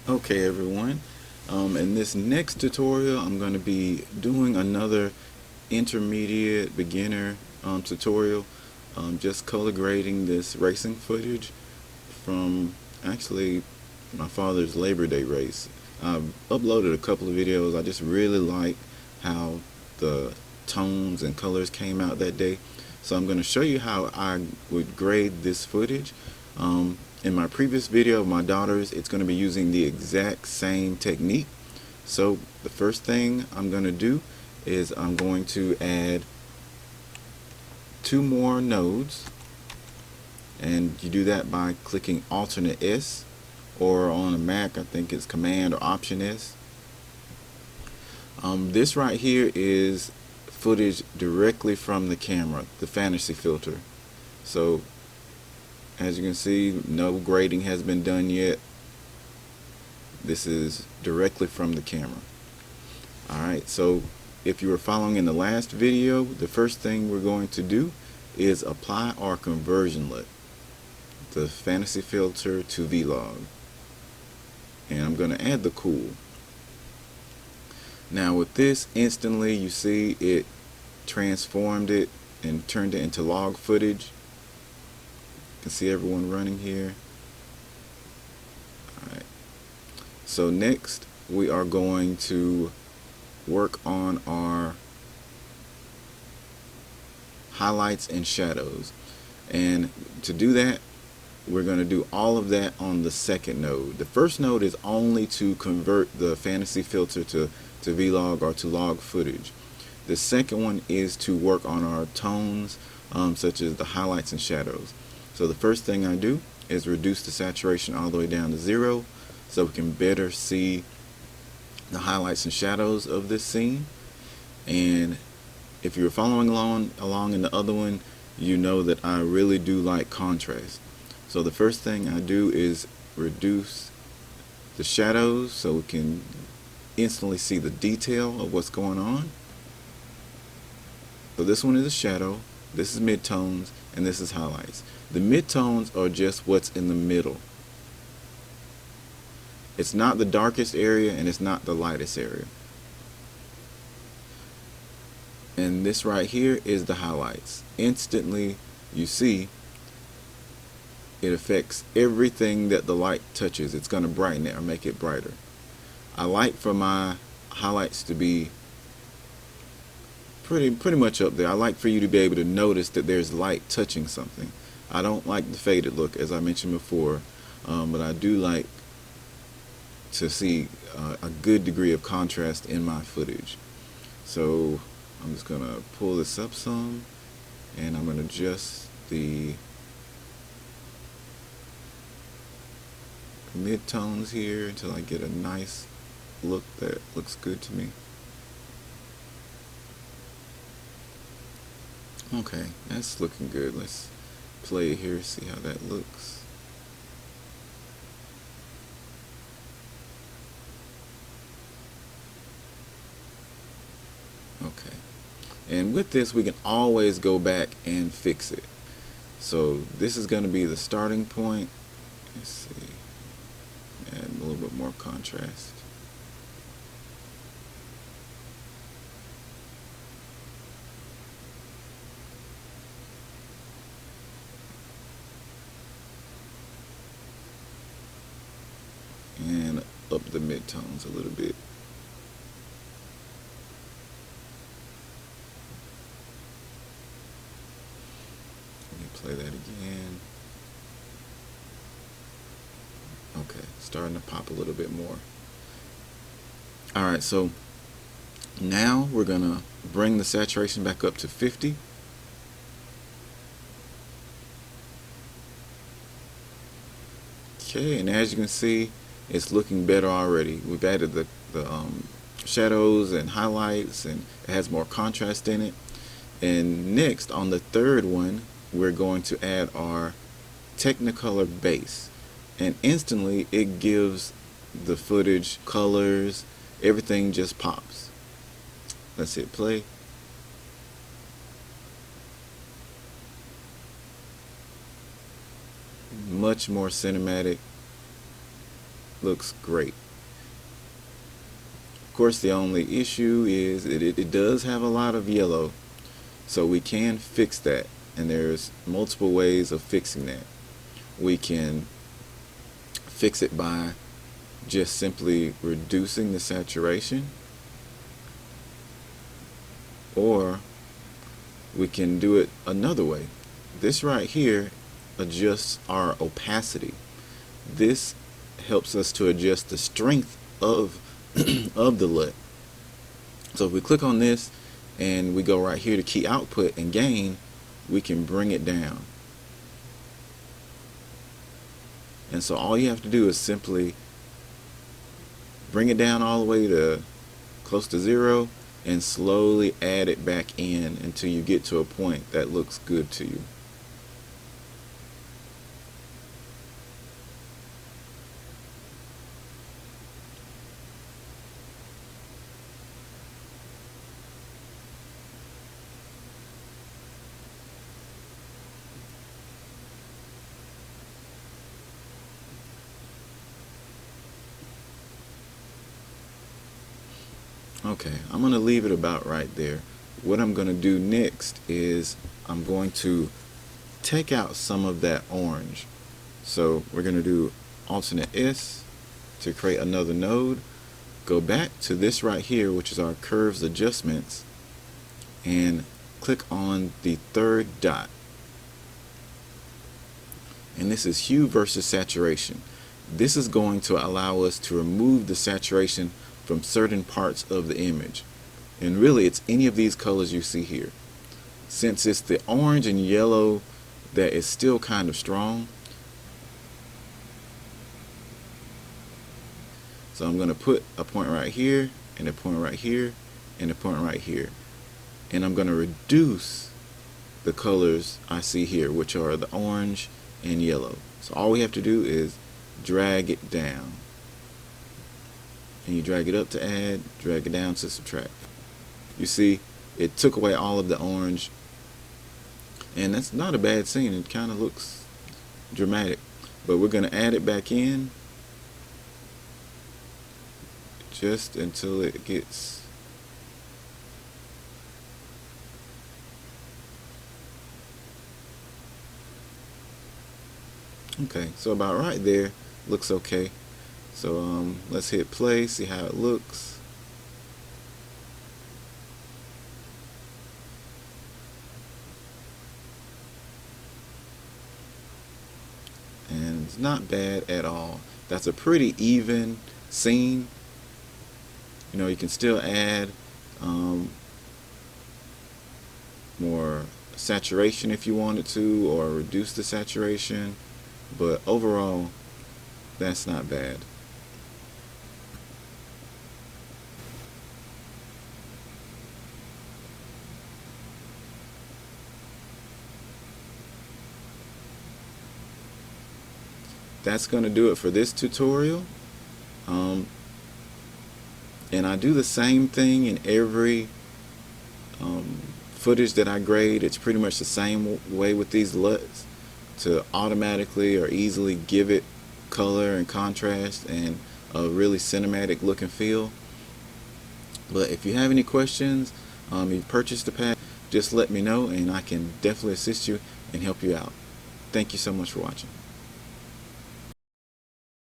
Okay everyone, in this next tutorial I'm going to be doing another intermediate beginner tutorial, just color grading this racing footage from actually my father's Labor Day race. I've uploaded a couple of videos. I just really like how the tones and colors came out that day. So I'm going to show you how I would grade this footage. In my previous video of my daughters, it's going to be using the exact same technique. So the first thing I'm going to do is I'm going to add 2 more nodes, and you do that by clicking alternate S, or on a Mac I think it's Command or Option S. This right here is footage directly from the camera, the Fantasy Filter. So as you can see, no grading has been done yet. This is directly from the camera. Alright, so if you were following in the last video, the first thing we're going to do is apply our conversion LUT, the Fantasy Filter to Vlog. And I'm going to add the cool. Now with this, instantly you see it transformed it and turned it into log footage. You can see everyone running here. Alright. So next we are going to work on our highlights and shadows. And to do that, we're going to do all of that on the second node. The first node is only to convert the Fantasy Filter to Vlog or to log footage. The second one is to work on our tones, such as the highlights and shadows. So the first thing I do is reduce the saturation all the way down to 0 so we can better see the highlights and shadows of this scene. And if you're following along in the other one, you know that I really do like contrast. So the first thing I do is reduce the shadows so we can instantly see the detail of what's going on. So this one is a shadow, this is midtones, and this is highlights. The midtones are just what's in the middle. It's not the darkest area and it's not the lightest area. And this right here is the highlights. Instantly you see it affects everything that the light touches. It's going to brighten it or make it brighter. I like for my highlights to be pretty much up there. I like for you to be able to notice that there's light touching something. I don't like the faded look, as I mentioned before, but I do like to see a good degree of contrast in my footage. So I'm just going to pull this up some, and I'm going to adjust the mid-tones here until I get a nice look that looks good to me. Okay, that's looking good. Let's play it here, see how that looks. Okay, and with this we can always go back and fix it. So this is going to be the starting point. Let's see, add a little bit more contrast. And up the midtones a little bit. Let me play that again. Okay, starting to pop a little bit more. Alright, so now we're going to bring the saturation back up to 50. Okay, and as you can see, it's looking better already. We've added the shadows and highlights, and it has more contrast in it. And next, on the third one, we're going to add our Technicolor Base. And instantly, it gives the footage colors, everything just pops. Let's hit play. Much more cinematic. looks great. Of course, the only issue is it does have a lot of yellow, so we can fix that, and there's multiple ways of fixing that. We can fix it by just simply reducing the saturation, or we can do it another way. This right here adjusts our opacity. This helps us to adjust the strength of of the LUT. So if we click on this and we go right here to key output and gain, we can bring it down. And so all you have to do is simply bring it down all the way to close to 0 and slowly add it back in until you get to a point that looks good to you. Okay, I'm going to leave it about right there. What I'm going to do next is I'm going to take out some of that orange. So we're going to do alternate S to create another node. Go back to this right here, which is our curves adjustments, and click on the third dot. And this is hue versus saturation. This is going to allow us to remove the saturation from certain parts of the image. And really it's any of these colors you see here. Since it's the orange and yellow that is still kind of strong, so I'm going to put a point right here, and a point right here, and a point right here. And I'm going to reduce the colors I see here, which are the orange and yellow. So all we have to do is drag it down. And you drag it up to add, drag it down to subtract. You see, it took away all of the orange, and that's not a bad scene. It kind of looks dramatic, but we're going to add it back in just until it gets okay. So about right there looks okay. So let's hit play, see how it looks. And it's not bad at all. That's a pretty even scene. You know, you can still add more saturation if you wanted to, or reduce the saturation, but overall that's not bad. That's going to do it for this tutorial. And I do the same thing in every footage that I grade. It's pretty much the same way with these LUTs, to automatically or easily give it color and contrast and a really cinematic look and feel. But if you have any questions, you purchased the pad, just let me know and I can definitely assist you and help you out. Thank you so much for watching.